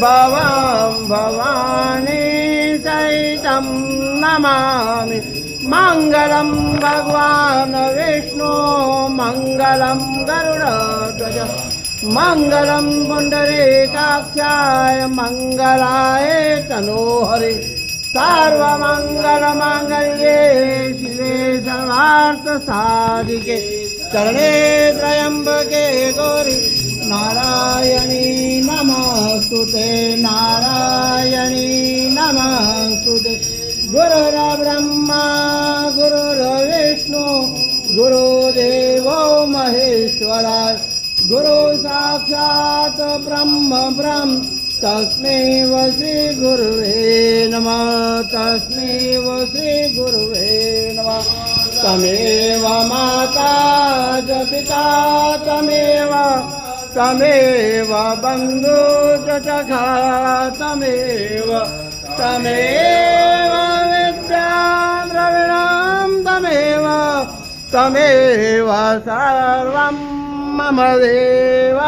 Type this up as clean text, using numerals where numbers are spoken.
भवं भवानी सहितं नमामि। मङ्गलं भगवान् विष्णु मङ्गलं गरुडध्वज मङ्गलं पुण्डरीकाक्षाय मङ्गलाय तनोहरि। सर्वमङ्गलमाङ्गल्ये शिवे सर्वार्थसाधिके शरणे त्र्यम्बके गौरि नारायणी नमोस्तुते नारायणी नमोस्तुते। गुरुर्ब्रह्मा गुरुर्विष्णु गुरुदेवो महेश्वराय गुरु साक्षात् ब्रह्म तस्मै श्री गुरुवे नमः तस्मै श्री गुरुवे नमः। तमेव माता च पिता तमेव बन्धु च सखा तमेव विद्यां द्रविणं तमेव सर्वं मम देव